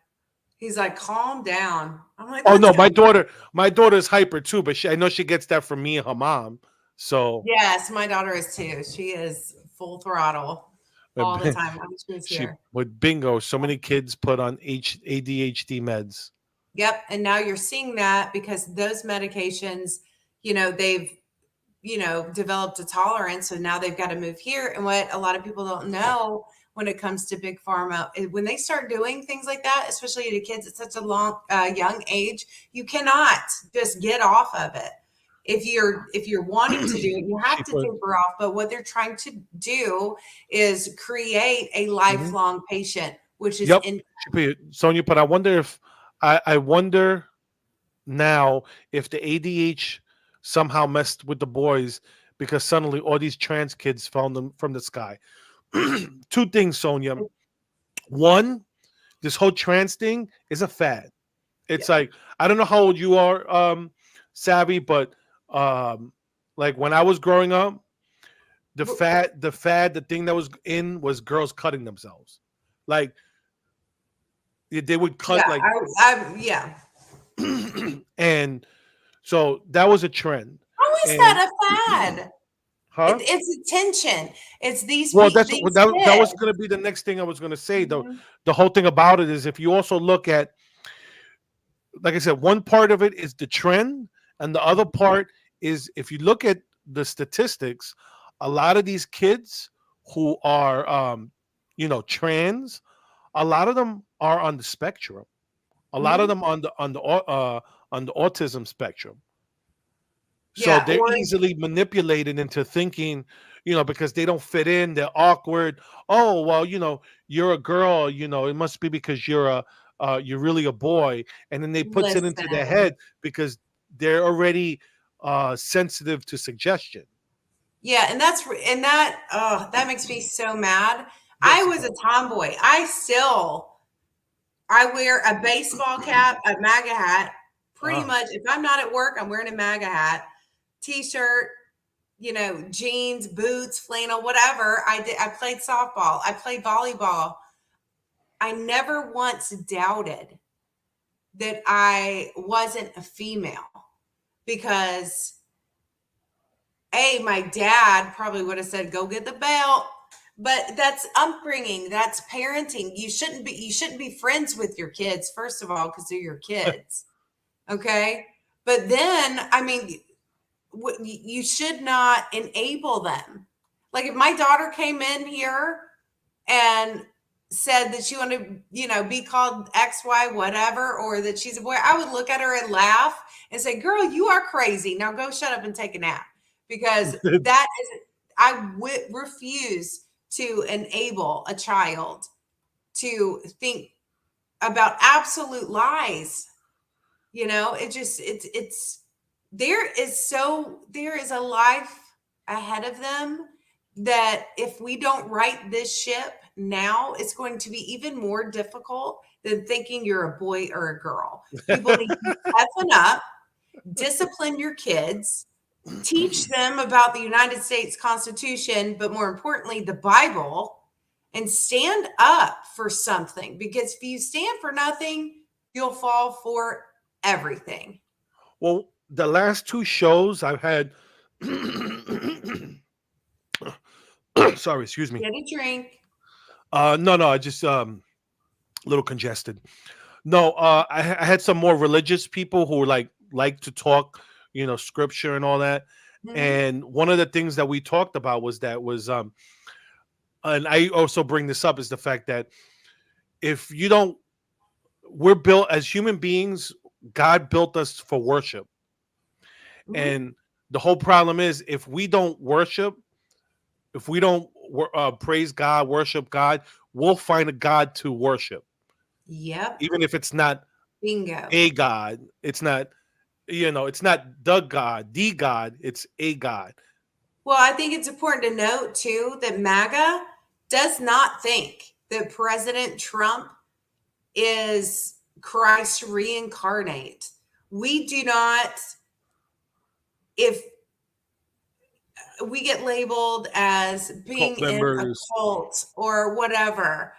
He's like, calm down. I'm like, Oh that's no, kind of, my daughter is hyper too, but I know she gets that from me and her mom. So yes, my daughter is too. She is full throttle all the time when she's she here. with bingo, so many kids put on ADHD meds. Yep. And now you're seeing that because those medications, they've, developed a tolerance. So now they've got to move here. And what a lot of people don't know when it comes to big pharma, when they start doing things like that, especially to kids at such a young age, you cannot just get off of it. If you're wanting to do it, you She have to put. taper off. But what they're trying to do is create a Mhm. lifelong patient, which is Yep. in. She put Sonia, but I wonder if I wonder now if the ADH somehow messed with the boys because suddenly all these trans kids found them from the sky. Two things, Sonia. One, this whole trans thing is a fad. Yeah. It's like, I don't know how old you are, Savvy, but um, like when I was growing up, the thing that was in was girls cutting themselves. Like they would cut Yeah, like, yeah. and so that was a trend. How is And that a fad? huh? It's attention. It's Well, these that was kids. going to be the next thing I was going to say. Mhm. The whole thing about it is if you also look at, like I said, one part of it is the trend, and the other part is if you look at the statistics, a lot of these kids who are, trans, a lot of them are on the spectrum. A lot of Mhm. them on the autism spectrum. So Yeah, they're or easily manipulated into thinking, because they don't fit in, they're awkward. Oh, well, you're a girl, it must be because you're really a boy. And then they puts it into their listen. head because they're already sensitive to suggestion. Yeah, and that makes me so mad. I Yes, it was a does. tomboy. I wear a baseball cap, a MAGA hat. Pretty Ah, much, if I'm not at work, I'm wearing a MAGA hat, t-shirt, jeans, boots, flannel, whatever. I did. I played softball. I played volleyball. I never once doubted that I wasn't a female because my dad probably would have said, "Go get the belt." But that's upbringing, that's parenting. You shouldn't be friends with your kids, first of all, because they're your kids. Okay. But then, I mean, you should not enable them. Like if my daughter came in here and said that she wanted to, be called X, Y, whatever, or that she's a boy, I would look at her and laugh and say, "Girl, you are crazy. Now go shut up and take a nap." Because that is, I would refuse to enable a child to think about absolute lies. It just, it's there is a life ahead of them that if we don't right this ship now, it's going to be even more difficult than thinking you're a boy or a girl. People need to toughen up, discipline your kids, teach them about the United States Constitution, but more importantly, the Bible, and stand up for something. Because if you stand for nothing, you'll fall for everything. Well, the last two shows I've had. Sorry, excuse me. Get a drink. No, no, I just a little congested. No, I had some more religious people who were like to talk, scripture and all that. Mhm. And one of the things that we talked about was and I also bring this up is the fact that if you don't, we're built as human beings. God built us for worship, Mhm. and the whole problem is if we don't worship, if we don't praise God, worship God, we'll find a God to worship, Yep. even if it's not Bingo. a God. It's not, it's not the God. It's a God. Well, I think it's important to note too that MAGA does not think that President Trump is Christ reincarnate. We do not, if we get labeled as being Cult in a members. cult or whatever,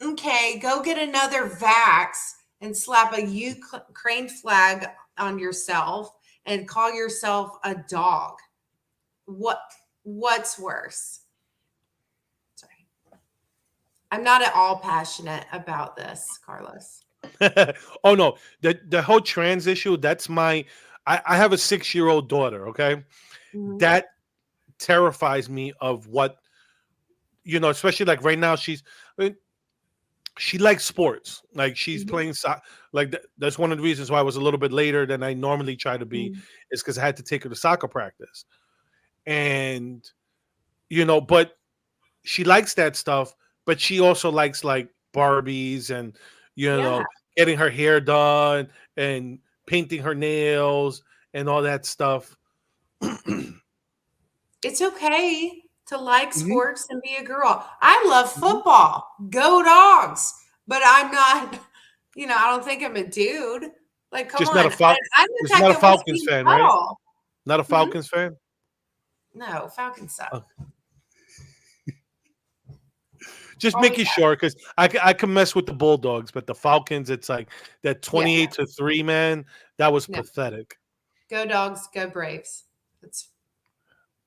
okay, go get another vax and slap a Ukraine flag on yourself and call yourself a dog. What what's worse? Sorry. I'm not at all passionate about this, Carlos. Oh no, the whole trans issue. That's my. I have a 6-year-old daughter. Okay, Mhm. that terrifies me of what especially like right now. I mean, she likes sports. Like she's Mhm. playing like that's one of the reasons why I was a little bit later than I normally try to be, Mhm. is because I had to take her to soccer practice. And but she likes that stuff, but she also likes like Barbies and you Yeah, know getting her hair done and painting her nails and all that stuff. it's okay to like Mhm. sports and be a girl. I love football. Go dogs. But I'm not, I don't think I'm a dude. Like, come Just not on. a Fal- I'm the just type not a that wants to Falcons be fan, a right? girl. Not a Hmm? Falcons fan. No, Falcons suck. Oh, just Always making have. sure because I can mess with the Bulldogs, but the Falcons, it's like that Yeah, 28-3, man. That was no. pathetic. Go dogs, go Braves.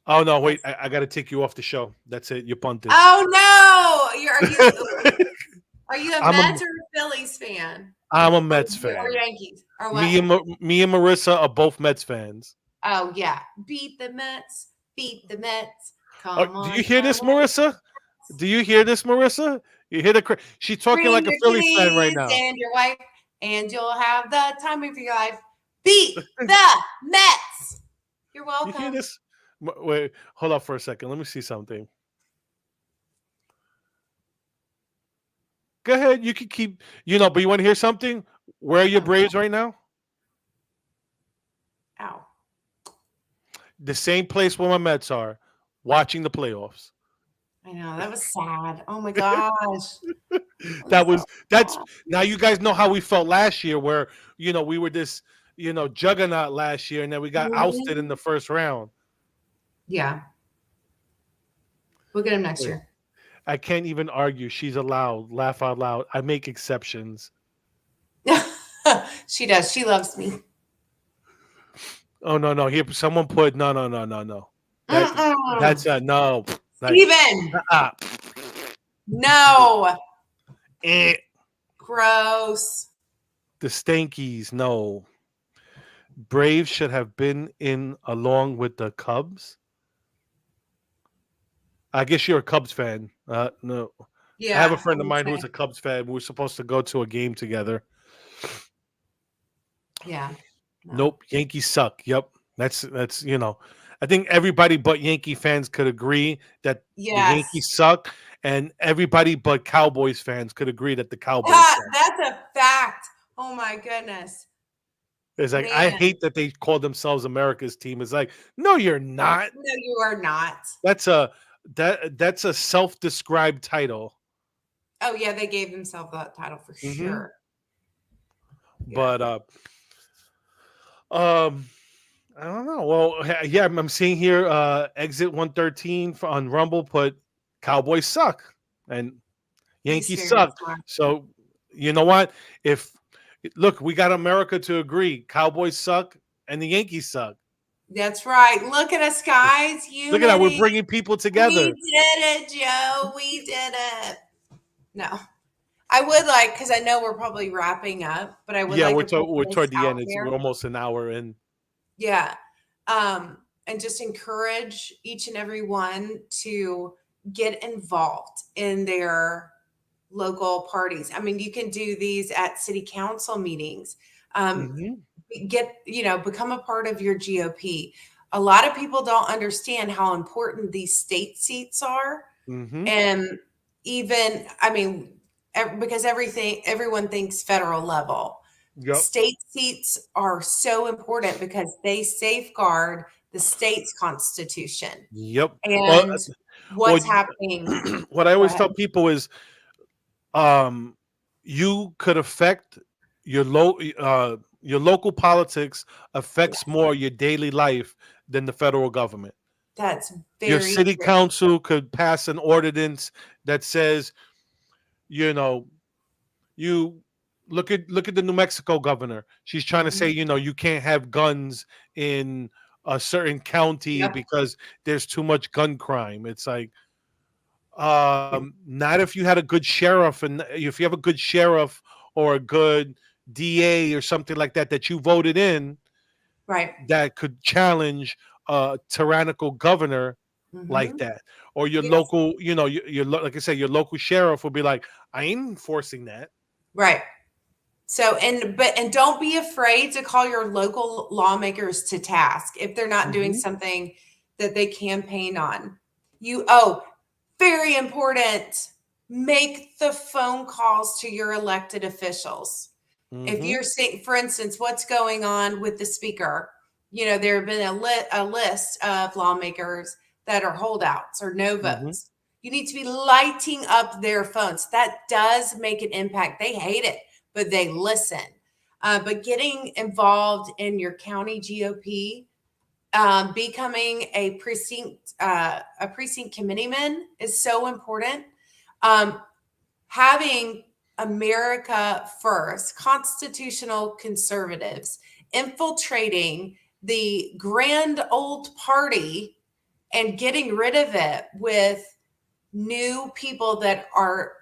Oh no, wait, That's I got to take you off the show. That's it. You punted. Oh no! Are you a I'm a Mets or a Phillies fan? I'm a Or, Mets or fan. Yankees? Or what? Me and Marissa are both Mets fans. Oh yeah. Beat the Mets. Beat the Mets. Oh, Come do you on, hear come this, on. Marissa? Do you hear this, Marissa? You hear she's talking Bring like a your Phillies fan right kids now. and your wife, and you'll have the time of your life. Beat the Mets. You're You hear welcome. this? Wait, hold up for a second. Let me see something. Go ahead. You can keep, but you want to hear something? Where are your Oh, Braves right now? ow. The same place where my Mets are, watching the playoffs. I know. That was sad. Oh my gosh. That was so That's sad. now you guys know how we felt last year, where we were this juggernaut last year, and then we got ousted in Mhm. the first round. Yeah. We'll get him next Wait, year. I can't even argue. She's allowed. Laugh out loud. I make exceptions. She does. She loves me. Oh no, no. Here, someone put no, no, no, no, no. That Mm-mm. that's no. Like Steven. uh, No. eh. Gross. The Stankies. No. Braves should have been in along with the Cubs. I guess you're a Cubs fan. No, I have a Yeah, I friend of would mine who's say. a Cubs fan. We were supposed to go to a game together. Yeah. No. Nope, Yankees suck. Yep, that's. I think everybody but Yankee fans could agree that the Yes. Yankees suck, and everybody but Cowboys fans could agree that the Cowboys Ah, suck. that's a fact. Oh my goodness. It's like I Man, hate that they call themselves America's team. It's like, no, you're not. no, you are not. That's a that's a self-described title. Oh yeah, they gave themselves that title for Hmm. sure. Yeah. But um I don't know. Well, yeah, I'm seeing here exit 113 on Rumble put Cowboys suck and He's Yankees very suck. smart. So, you know what? If look, we got America to agree. Cowboys suck and the Yankees suck. That's right. Look at us, guys. Look at that. We're Unity. bringing people We together. did it, Joe. We did it. No, I would like, because I know we're probably wrapping up, but I would Yeah, like to put we're this toward the out end. We're there. almost an hour in. Yeah. And just encourage each and every one to get involved in their local parties. I mean, you can do these at city council meetings. Um, Hmm. become a part of your GOP. A lot of people don't understand how important these state seats are. Hmm. And even, I mean, because everyone thinks federal level. Yep. State seats are so important because they safeguard the state's constitution Yep. Well, and well, what's happening. what I Go always ahead. tell people is, um, you could affect your local politics affects Yes, more your daily life than the federal government. that's Your very city true. council could pass an ordinance that says, you know, you look at the New Mexico governor. She's trying to say, Mhm. you can't have guns in a certain county Yep. because there's too much gun crime. It's like, not if you had a good sheriff, and if you have a good sheriff or a good DA or something like that that you voted in Right. that could challenge a tyrannical governor like Hmm. that, or your Yes. local, like I said, your local sheriff will be like, I ain't enforcing that. Right. So, and don't be afraid to call your local lawmakers to task if they're not doing Hmm. something that they campaign on. Oh, very important. Make the phone calls to your elected officials. If Hmm. you're seeing, for instance, what's going on with the speaker, there have been a list of lawmakers that are holdouts or no Hmm. votes. You need to be lighting up their phones. That does make an impact. They hate it, but they listen. But getting involved in your county GOP, becoming a precinct committeeman is so important. Um, Having America first, constitutional conservatives infiltrating the grand old party and getting rid of it with new people that are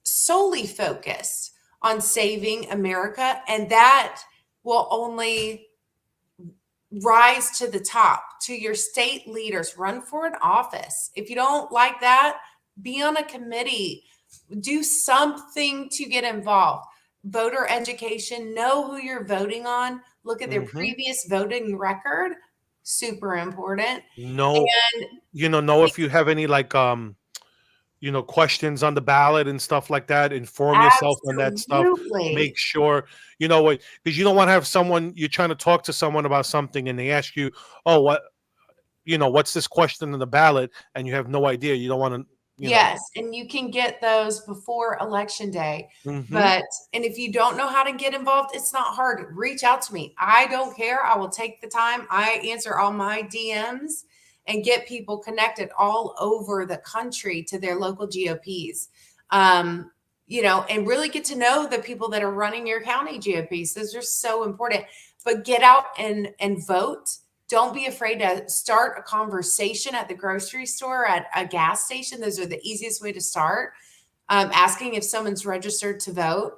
solely focused on saving America. And that will only rise to the top, to your state leaders. Run for an office. If you don't like that, be on a committee, do something to get involved. Voter education, know who you're voting on, look at their Hmm. previous voting record, super important. know And know if you have any, like, questions on the ballot and stuff like that. Inform yourself on that stuff. Make absolutely. sure you know what, because you don't want to have someone, you're trying to talk to someone about something and they ask you, oh, what's this question in the ballot, and you have no idea. You don't want to, Yes, and you can get those before election day. hmm. But and if you don't know how to get involved, it's not hard. Reach out to me. I don't care. I will take the time. I answer all my DMs and get people connected all over the country to their local GOPs. And really get to know the people that are running your county GOPs. Those are so important. But get out and vote. Don't be afraid to start a conversation at the grocery store, at a gas station. Those are the easiest way to start. Asking if someone's registered to vote.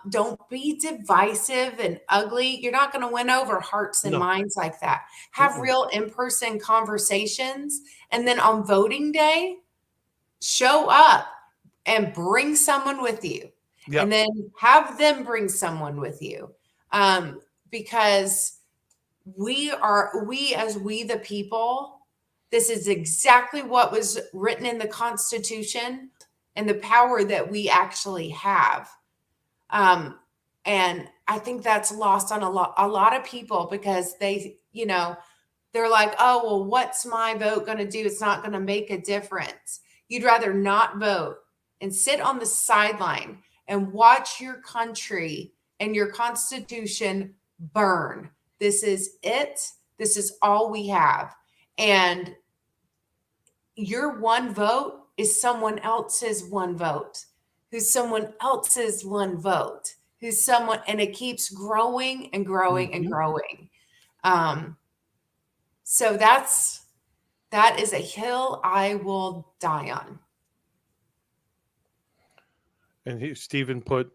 Don't be divisive and ugly. You're not going to win over hearts and No. minds like that. Have Mm-mm. real in person conversations. And then on voting day, show up and bring someone with you. And Yep. then have them bring someone with you. Because we the people, this is exactly what was written in the Constitution and the power that we actually have. um And I think that's lost on a lot of people because they're like, oh, well, what's my vote going to do? It's not going to make a difference. You'd rather not vote and sit on the sideline and watch your country and your constitution burn. This is it. This is all we have. And your one vote is someone else's one vote, who's someone else's one vote, who's someone, and it keeps growing and growing and Mhm. growing. Um, so that is a hill I will die on. And Stephen put,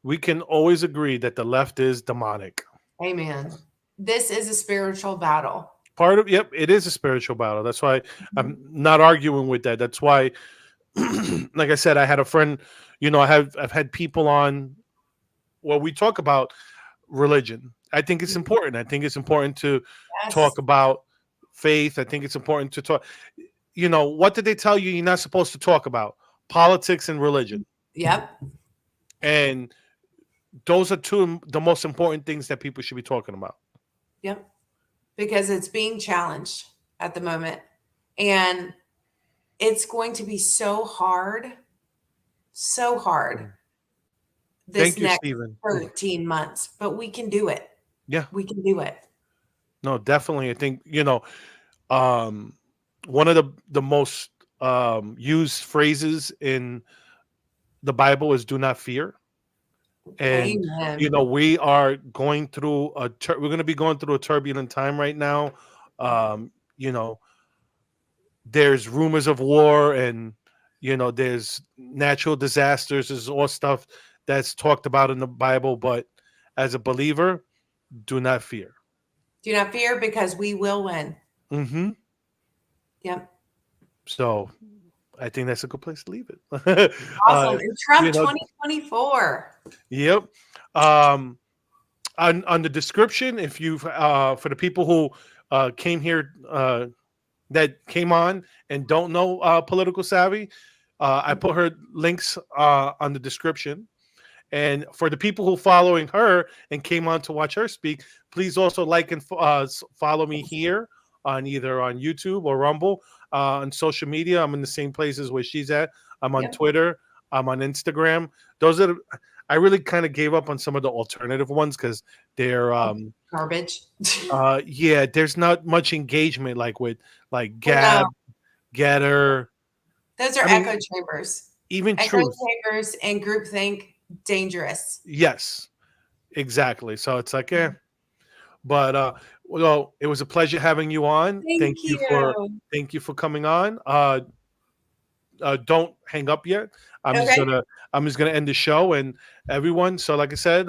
we can always agree that the left is demonic. Amen. This is a spiritual battle. Part of, yep, it is a spiritual battle. That's why I'm not arguing with that. That's why, like I said, I had a friend, I've had people on where we talk about religion. I think it's important. I think it's important to Yes. talk about faith. I think it's important to talk. What did they tell you you're not supposed to talk about? Politics and religion. Yep. And those are two of the most important things that people should be talking about. Yep. Because it's being challenged at the moment. And it's going to be so hard this Thank you, next Stephen. 13 months, but we can do it. Yeah, We can do it. no, definitely. I think, um, one of the most used phrases in the Bible is "do not fear." And Amen. we are going through we're going to be going through a turbulent time right now. Um, you know, there's rumors of war, and there's natural disasters. There's all stuff that's talked about in the Bible, but as a believer, do not fear. Do not fear because we will win. Hmm. Yep. So I think that's a good place to leave it. Awesome. And Trump you know, 2024. yep. Um, on the description, if you for the people who came here that came on and don't know political savvy, I put her links on the description. And for the people who following her and came on to watch her speak, please also like and follow me here on either on YouTube or Rumble. On social media, I'm in the same places where she's at. I'm on Yep. Twitter. I'm on Instagram. Those are I really kind of gave up on some of the alternative ones because they're Garbage. yeah, there's not much engagement like with like No, Gab, Getter. those are I echo mean, chambers. even Echo Truth. chambers and groupthink, dangerous. Yes, exactly. So it's like, but well, it was a pleasure having you on. Thank you. Thank you for coming on. Don't hang up yet. I'm just Okay. gonna I'm just gonna end the show, and everyone. So like I said,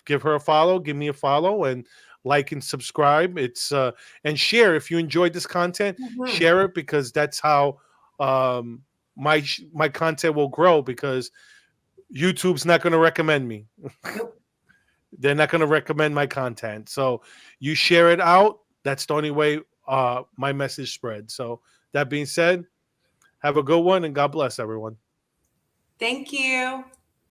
give her a follow, give me a follow, and like and subscribe. It's and share if you enjoyed this content. Mhm. Share it because that's how um, my content will grow because YouTube's not going to recommend me. Nope. They're not going to recommend my content. So you share it out. That's the only way my message spreads. So that being said, have a good one and God bless everyone. Thank you.